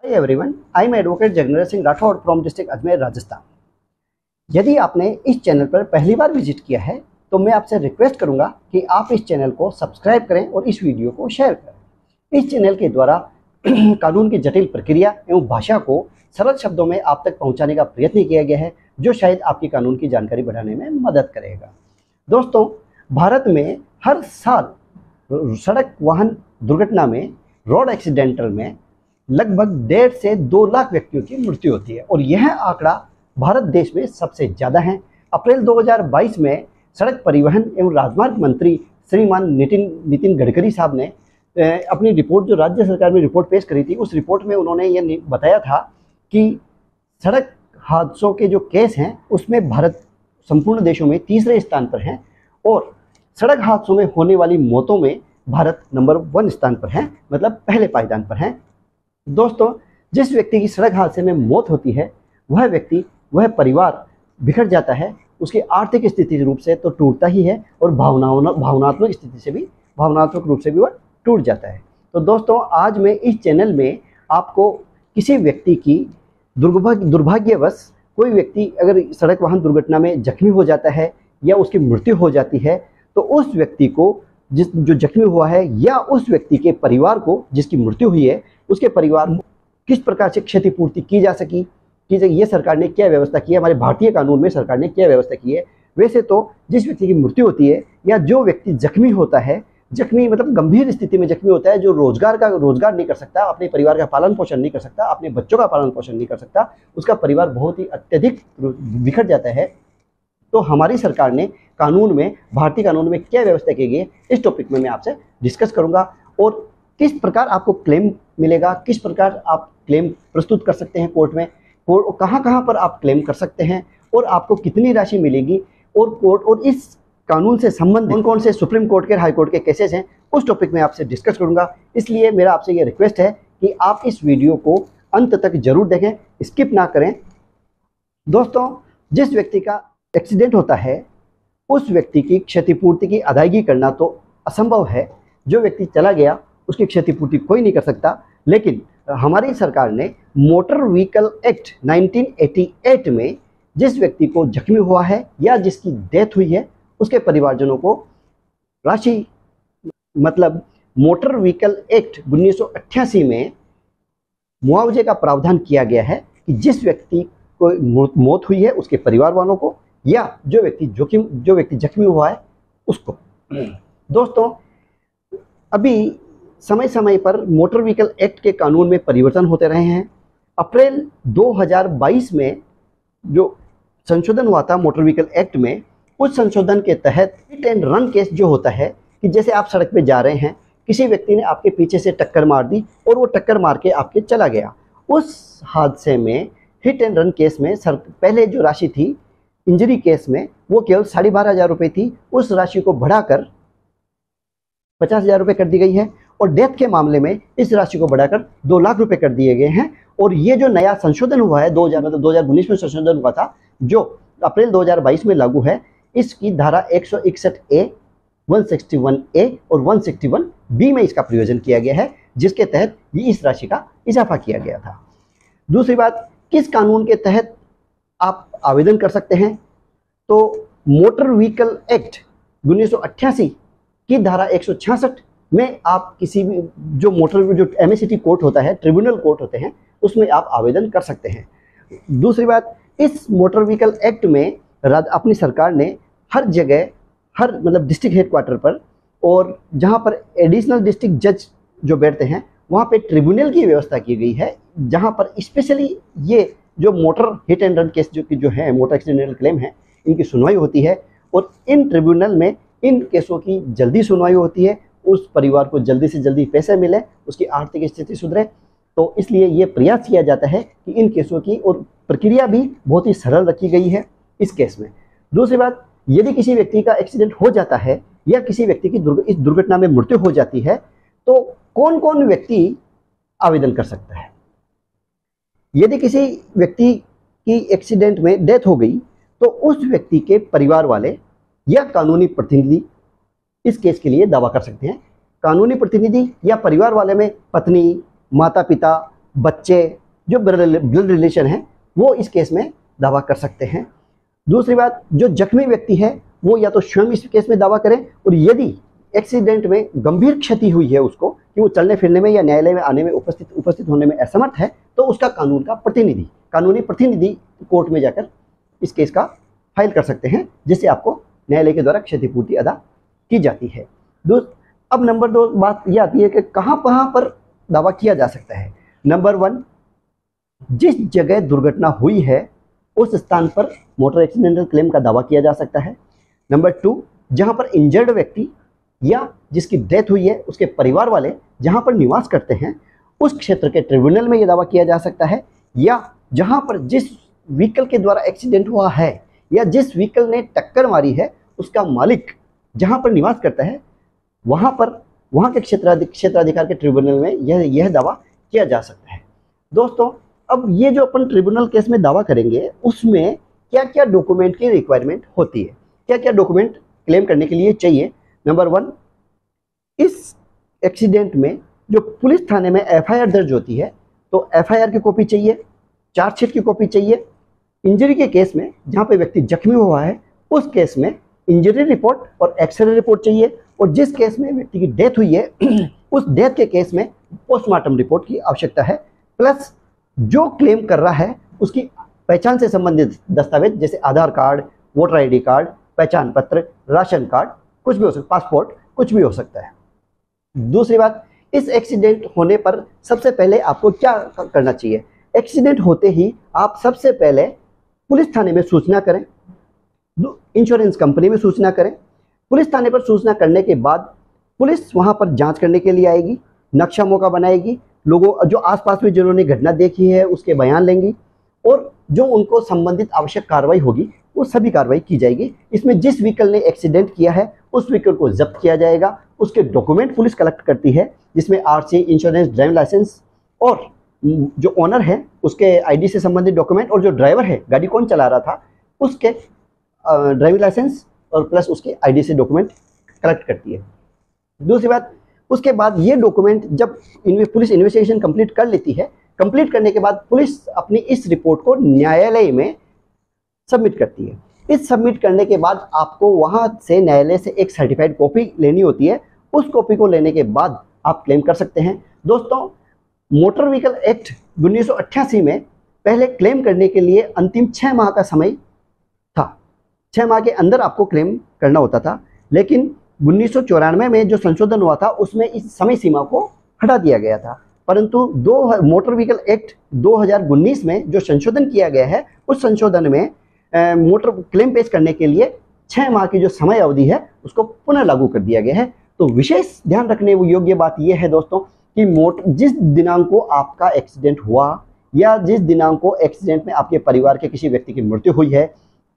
Everyone, I am advocate Jagnendra Singh Rathore from district Ajmer, Rajasthan. यदि आपने इस चैनल पर पहली बार विजिट किया है तो मैं आपसे रिक्वेस्ट करूंगा कि आप इस चैनल को सब्सक्राइब करें और इस वीडियो को शेयर करें। इस चैनल के द्वारा कानून की जटिल प्रक्रिया एवं भाषा को सरल शब्दों में आप तक पहुंचाने का प्रयत्न किया गया है, जो शायद आपकी कानून की जानकारी बढ़ाने में मदद करेगा। दोस्तों, भारत में हर साल सड़क वाहन दुर्घटना में, रोड एक्सीडेंटल में लगभग 1.5 से 2 लाख व्यक्तियों की मृत्यु होती है और यह आंकड़ा भारत देश में सबसे ज़्यादा है। अप्रैल 2022 में सड़क परिवहन एवं राजमार्ग मंत्री श्रीमान नितिन गडकरी साहब ने अपनी रिपोर्ट, जो राज्य सरकार में रिपोर्ट पेश करी थी, उस रिपोर्ट में उन्होंने ये बताया था कि सड़क हादसों के जो केस हैं उसमें भारत संपूर्ण देशों में तीसरे स्थान पर है और सड़क हादसों में होने वाली मौतों में भारत नंबर 1 स्थान पर है, मतलब पहले पायदान पर है। दोस्तों, जिस व्यक्ति की सड़क हादसे में मौत होती है वह व्यक्ति, वह परिवार बिखर जाता है। उसकी आर्थिक स्थिति रूप से तो टूटता ही है और भावनात्मक स्थिति से भी, भावनात्मक रूप से भी वह टूट जाता है। तो दोस्तों, आज मैं इस चैनल में आपको किसी व्यक्ति की दुर्भाग्यवश कोई व्यक्ति अगर सड़क वाहन दुर्घटना में जख्मी हो जाता है या उसकी मृत्यु हो जाती है तो उस व्यक्ति को, जो जख्मी हुआ है, या उस व्यक्ति के परिवार को जिसकी मृत्यु हुई है, उसके परिवार को किस प्रकार से क्षतिपूर्ति की जा सकी, ये सरकार ने क्या व्यवस्था की है, हमारे भारतीय कानून में सरकार ने क्या व्यवस्था की है। वैसे तो जिस व्यक्ति की मृत्यु होती है या जो व्यक्ति जख्मी होता है, जख्मी मतलब गंभीर स्थिति में जख्मी होता है, जो रोजगार नहीं कर सकता, अपने परिवार का पालन पोषण नहीं कर सकता, अपने बच्चों का पालन पोषण नहीं कर सकता, उसका परिवार बहुत ही अत्यधिक बिखर जाता है, तो हमारी सरकार ने कानून में, भारतीय कानून में क्या व्यवस्था की गई है, इस टॉपिक में मैं आपसे डिस्कस करूंगा और किस प्रकार आपको क्लेम मिलेगा, किस प्रकार आप क्लेम प्रस्तुत कर सकते हैं कोर्ट में, और कहाँ पर आप क्लेम कर सकते हैं और आपको कितनी राशि मिलेगी, और कोर्ट और इस कानून से संबंधित कौन से सुप्रीम कोर्ट के, हाई कोर्ट के केसेस हैं, उस टॉपिक में आपसे डिस्कस करूंगा। इसलिए मेरा आपसे ये रिक्वेस्ट है कि आप इस वीडियो को अंत तक जरूर देखें, स्किप ना करें। दोस्तों, जिस व्यक्ति का एक्सीडेंट होता है उस व्यक्ति की क्षतिपूर्ति की अदायगी करना तो असंभव है। जो व्यक्ति चला गया उसकी क्षतिपूर्ति कोई नहीं कर सकता, लेकिन हमारी सरकार ने मोटर व्हीकल एक्ट 1988 में जिस व्यक्ति को जख्मी हुआ है या जिसकी डेथ हुई है उसके परिवारजनों को राशि, मतलब मोटर व्हीकल एक्ट 1988 में मुआवजे का प्रावधान किया गया है कि जिस व्यक्ति को मौत हुई है उसके परिवार वालों को या जो व्यक्ति जख्मी हुआ है उसको। दोस्तों, अभी समय समय पर मोटर व्हीकल एक्ट के कानून में परिवर्तन होते रहे हैं। अप्रैल 2022 में जो संशोधन हुआ था मोटर व्हीकल एक्ट में, उस संशोधन के तहत हिट एंड रन केस जो होता है कि जैसे आप सड़क पे जा रहे हैं, किसी व्यक्ति ने आपके पीछे से टक्कर मार दी और वो टक्कर मार के आपके चला गया, उस हादसे में हिट एंड रन केस में पहले जो राशि थी इंजरी केस में वो केवल 12,500 रुपये थी, उस राशि को बढ़ाकर 50,000 रुपये कर दी गई है और डेथ के मामले में इस राशि को बढ़ाकर 2 लाख रुपए कर दिए गए हैं। और ये जो नया संशोधन हुआ है 2019 में संशोधन हुआ था, जो अप्रैल 2022 में लागू है, इसकी धारा 161A, 161A और 161B में इसका प्रयोजन किया गया है, जिसके तहत ये इस राशि का इजाफा किया गया था। दूसरी बात, किस कानून के तहत आप आवेदन कर सकते हैं, तो मोटर व्हीकल एक्ट 1988 की धारा 166 में आप किसी भी जो MACT कोर्ट होता है, ट्रिब्यूनल कोर्ट होते हैं, उसमें आप आवेदन कर सकते हैं। दूसरी बात, इस मोटर व्हीकल एक्ट में अपनी सरकार ने हर जगह, हर मतलब डिस्ट्रिक्ट हेडक्वार्टर पर और जहां पर एडिशनल डिस्ट्रिक्ट जज जो बैठते हैं वहां पे ट्रिब्यूनल की व्यवस्था की गई है, जहां पर स्पेशली ये जो motor hit and run case जो है, मोटर एक्सीडेंटल क्लेम है, इनकी सुनवाई होती है और इन ट्रिब्यूनल में इन केसों की जल्दी सुनवाई होती है, उस परिवार को जल्दी से जल्दी पैसे मिले, उसकी आर्थिक स्थिति सुधरे। तो इसलिए ये प्रयास किया जाता है कि इन केसों की और प्रक्रिया भी बहुत ही सरल रखी गई है इस केस में। दूसरी बात, यदि किसी व्यक्ति का एक्सीडेंट हो जाता है या किसी व्यक्ति की इस दुर्घटना में मृत्यु हो जाती है तो कौन कौन व्यक्ति आवेदन कर सकता है। यदि किसी व्यक्ति की एक्सीडेंट में डेथ हो गई तो उस व्यक्ति के परिवार वाले या कानूनी प्रतिनिधि इस केस के लिए दावा कर सकते हैं। कानूनी प्रतिनिधि या परिवार वाले में पत्नी, माता पिता, बच्चे, जो ब्लड रिलेशन है, वो इस केस में दावा कर सकते हैं। दूसरी बात, जो जख्मी व्यक्ति है वो या तो स्वयं इस केस में दावा करें, और यदि एक्सीडेंट में गंभीर क्षति हुई है उसको, कि वो चलने फिरने में या न्यायालय में आने में उपस्थित होने में असमर्थ है, तो उसका कानूनी प्रतिनिधि कोर्ट में जाकर इस केस का फाइल कर सकते हैं, जिससे आपको न्यायालय के द्वारा क्षतिपूर्ति अदा की जाती है। अब नंबर 2 बात यह आती है कि कहाँ पर दावा किया जा सकता है। नंबर 1, जिस जगह दुर्घटना हुई है उस स्थान पर मोटर एक्सीडेंटल क्लेम का दावा किया जा सकता है। नंबर 2, जहां पर इंजर्ड व्यक्ति या जिसकी डेथ हुई है उसके परिवार वाले जहां पर निवास करते हैं उस क्षेत्र के ट्रिब्यूनल में यह दावा किया जा सकता है, या जहां पर जिस व्हीकल के द्वारा एक्सीडेंट हुआ है या जिस व्हीकल ने टक्कर मारी है उसका मालिक जहां पर निवास करता है वहां के क्षेत्राधिकार के ट्रिब्यूनल में यह दावा किया जा सकता है। दोस्तों, अब ये जो अपन ट्रिब्यूनल केस में दावा करेंगे उसमें क्या क्या डॉक्यूमेंट की रिक्वायरमेंट होती है, क्या क्या डॉक्यूमेंट क्लेम करने के लिए चाहिए। नंबर 1, इस एक्सीडेंट में जो पुलिस थाने में एफआईआर दर्ज होती है तो एफआईआर की कॉपी चाहिए, चार्जशीट की कॉपी चाहिए। इंजरी के केस में जहाँ पे व्यक्ति जख्मी हुआ है उस केस में इंजरी रिपोर्ट और एक्सरे रिपोर्ट चाहिए, और जिस केस में व्यक्ति की डेथ हुई है उस डेथ के केस में पोस्टमार्टम रिपोर्ट की आवश्यकता है। प्लस जो क्लेम कर रहा है उसकी पहचान से संबंधित दस्तावेज जैसे आधार कार्ड, वोटर आईडी कार्ड, पहचान पत्र, राशन कार्ड, कुछ भी हो सकता, पासपोर्ट, कुछ भी हो सकता है। दूसरी बात, इस एक्सीडेंट होने पर सबसे पहले आपको क्या करना चाहिए। एक्सीडेंट होते ही आप सबसे पहले पुलिस थाने में सूचना करें, इंश्योरेंस कंपनी में सूचना करें। पुलिस थाने पर सूचना करने के बाद पुलिस वहां पर जांच करने के लिए आएगी, नक्शा मौका बनाएगी, लोगों जो आसपास में जिन्होंने घटना देखी है उसके बयान लेंगी, और जो उनको संबंधित आवश्यक कार्रवाई होगी वो सभी कार्रवाई की जाएगी। इसमें जिस व्हीकल ने एक्सीडेंट किया है उस व्हीकल को जब्त किया जाएगा, उसके डॉक्यूमेंट पुलिस कलेक्ट करती है जिसमें आरसी, इंश्योरेंस, ड्राइविंग लाइसेंस, और जो ओनर है उसके आईडी से संबंधित डॉक्यूमेंट, और जो ड्राइवर है, गाड़ी कौन चला रहा था, उसके ड्राइविंग लाइसेंस और प्लस उसके आईडी से डॉक्यूमेंट कलेक्ट करती है। दूसरी बात, उसके बाद ये डॉक्यूमेंट जब पुलिस इन्वेस्टिगेशन कंप्लीट कर लेती है, कंप्लीट करने के बाद पुलिस अपनी इस रिपोर्ट को न्यायालय में सबमिट करती है। इस सबमिट करने के बाद आपको वहां से न्यायालय से एक सर्टिफाइड कॉपी लेनी होती है। उस कॉपी को लेने के बाद आप क्लेम कर सकते हैं। दोस्तों, मोटर व्हीकल एक्ट 1988 में पहले क्लेम करने के लिए अंतिम 6 माह का समय था। 6 माह के अंदर आपको क्लेम करना होता था, लेकिन 1994 में जो संशोधन हुआ था उसमें इस समय सीमा को हटा दिया गया था। परंतु मोटर व्हीकल एक्ट 2019 में जो संशोधन किया गया है उस संशोधन में मोटर क्लेम पेश करने के लिए 6 माह की जो समय अवधि है उसको पुनः लागू कर दिया गया है। तो विशेष ध्यान रखने योग्य बात यह है दोस्तों कि जिस दिनांक को आपका एक्सीडेंट हुआ या जिस दिनांक को एक्सीडेंट में आपके परिवार के किसी व्यक्ति की मृत्यु हुई है,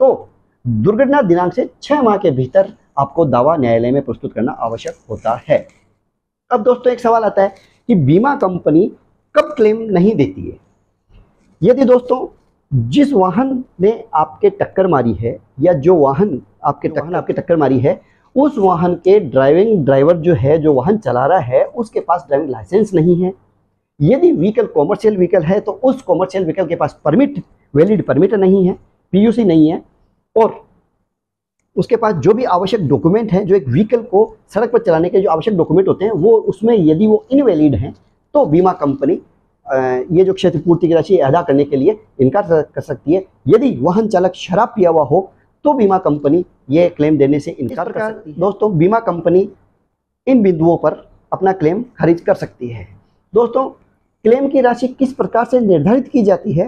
तो दुर्घटना दिनांक से 6 माह के भीतर आपको दावा न्यायालय में प्रस्तुत करना आवश्यक होता है। अब दोस्तों, एक सवाल आता है कि बीमा कंपनी कब क्लेम नहीं देती है। यदि दोस्तों जिस वाहन ने आपके टक्कर मारी है या जो वाहन आपके टक्कर मारी है उस वाहन के ड्राइवर जो है, जो वाहन चला रहा है, उसके पास ड्राइविंग लाइसेंस नहीं है। यदि व्हीकल कॉमर्शियल व्हीकल है तो उस कॉमर्शियल व्हीकल के पास वैलिड परमिट नहीं है, पीयूसी नहीं है, और उसके पास जो भी आवश्यक डॉक्यूमेंट हैं, जो एक व्हीकल को सड़क पर चलाने के जो आवश्यक डॉक्यूमेंट होते हैं वो उसमें यदि वो इनवैलिड हैं तो बीमा कंपनी ये जो क्षतिपूर्ति की राशि अदा करने के लिए इनकार कर सकती है। यदि वाहन चालक शराब पिया हुआ हो तो बीमा कंपनी ये क्लेम देने से इनकार कर सकती है। दोस्तों, बीमा कंपनी इन बिंदुओं पर अपना क्लेम खारिज कर सकती है। दोस्तों, क्लेम की राशि किस प्रकार से निर्धारित की जाती है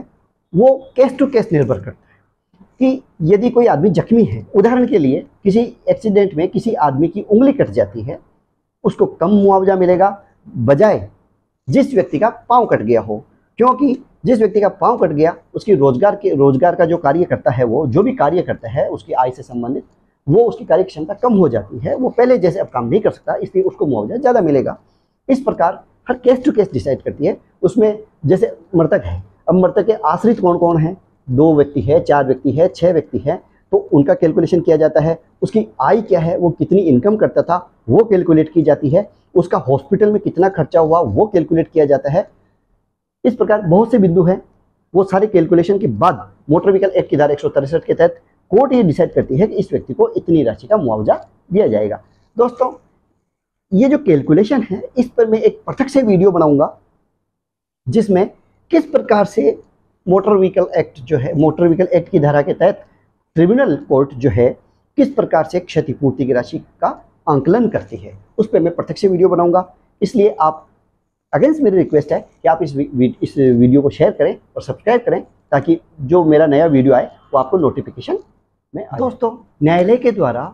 वो केस टू केस निर्भर करता है कि यदि कोई आदमी जख्मी है, उदाहरण के लिए किसी एक्सीडेंट में किसी आदमी की उंगली कट जाती है, उसको कम मुआवजा मिलेगा बजाय जिस व्यक्ति का पाँव कट गया हो, क्योंकि जिस व्यक्ति का पाँव कट गया उसकी रोजगार का जो कार्य करता है, वो जो भी कार्य करता है उसकी आय से संबंधित, वो उसकी कार्य क्षमता कम हो जाती है, वो पहले जैसे अब काम नहीं कर सकता, इसलिए उसको मुआवजा ज़्यादा मिलेगा। इस प्रकार हर केस टू केस डिसाइड करती है। उसमें जैसे मृतक है, अब मृतक के आश्रित कौन कौन है, 2 व्यक्ति है, 4 व्यक्ति है, 6 व्यक्ति है, तो उनका कैलकुलेशन किया जाता है, उसकी आय क्या है, वो कितनी इनकम करता था वो कैलकुलेट की जाती है, उसका हॉस्पिटल में कितना खर्चा हुआ वो कैलकुलेट किया जाता है। इस प्रकार बहुत से बिंदु हैं, वो सारे कैलकुलेशन के बाद मोटर व्हीकल एक्ट की धारा 163 के तहत कोर्ट ये डिसाइड करती है कि इस व्यक्ति को इतनी राशि का मुआवजा दिया जाएगा। दोस्तों, ये जो कैलकुलेशन है इस पर मैं एक पृथक से वीडियो बनाऊंगा जिसमें किस प्रकार से मोटर व्हीकल एक्ट जो है, मोटर व्हीकल एक्ट की धारा के तहत ट्रिब्यूनल कोर्ट जो है किस प्रकार से क्षतिपूर्ति की राशि का आंकलन करती है, उस पर मैं पृथक से वीडियो बनाऊंगा। इसलिए आप अगेंस्ट मेरी रिक्वेस्ट है कि आप इस वीडियो को शेयर करें और सब्सक्राइब करें ताकि जो मेरा नया वीडियो आए वो आपको नोटिफिकेशन में आए। दोस्तों, न्यायालय के द्वारा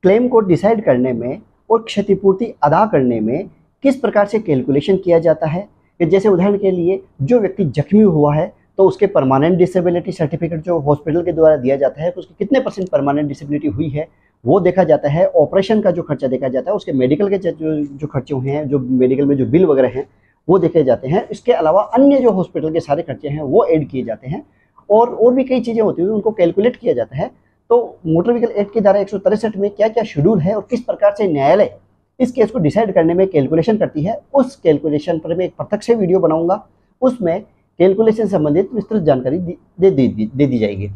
क्लेम को डिसाइड करने में और क्षतिपूर्ति अदा करने में किस प्रकार से कैलकुलेशन किया जाता है, कि जैसे उदाहरण के लिए जो व्यक्ति जख्मी हुआ है तो उसके परमानेंट डिसेबिलिटी सर्टिफिकेट जो हॉस्पिटल के द्वारा दिया जाता है, उसकी कितने % परमानेंट डिसेबिलिटी हुई है वो देखा जाता है। ऑपरेशन का जो खर्चा देखा जाता है, उसके मेडिकल के जो खर्चे हुए हैं, जो मेडिकल में जो बिल वगैरह हैं वो देखे जाते हैं। इसके अलावा अन्य जो हॉस्पिटल के सारे खर्चे हैं वो ऐड किए जाते हैं और भी कई चीज़ें होती हैं उनको कैलकुलेट किया जाता है। तो मोटर व्हीकल एक्ट की धारा 163 में क्या क्या शेड्यूल है और किस प्रकार से न्यायालय इस केस को डिसाइड करने में कैलकुलेशन करती है, उस कैलकुलेशन पर मैं एक पृथक से वीडियो बनाऊंगा। उसमें कैलकुलेशन संबंधित विस्तृत जानकारी दे दी जाएगी।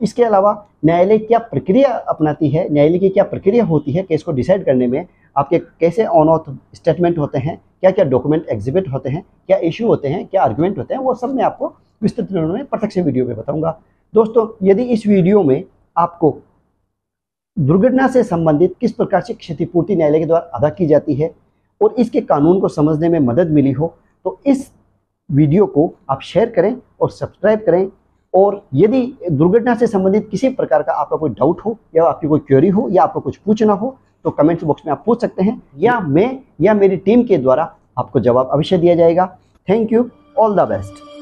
इसके अलावा न्यायालय क्या प्रक्रिया अपनाती है, न्यायालय की क्या प्रक्रिया होती है केस को डिसाइड करने में, आपके कैसे ऑन ऑथ स्टेटमेंट होते हैं, क्या क्या डॉक्यूमेंट एग्जिबिट होते हैं, क्या इशू होते हैं, क्या आर्गुमेंट होते हैं, वो सब मैं आपको विस्तृत में पृथक से वीडियो में बताऊंगा। दोस्तों, यदि इस वीडियो में आपको दुर्घटना से संबंधित किस प्रकार से क्षतिपूर्ति न्यायालय के द्वारा अदा की जाती है और इसके कानून को समझने में मदद मिली हो तो इस वीडियो को आप शेयर करें और सब्सक्राइब करें। और यदि दुर्घटना से संबंधित किसी प्रकार का आपका कोई डाउट हो या आपकी कोई क्वेरी हो या आपको कुछ पूछना हो तो कमेंट्स बॉक्स में आप पूछ सकते हैं, या मैं या मेरी टीम के द्वारा आपको जवाब अवश्य दिया जाएगा। Thank you, all the best.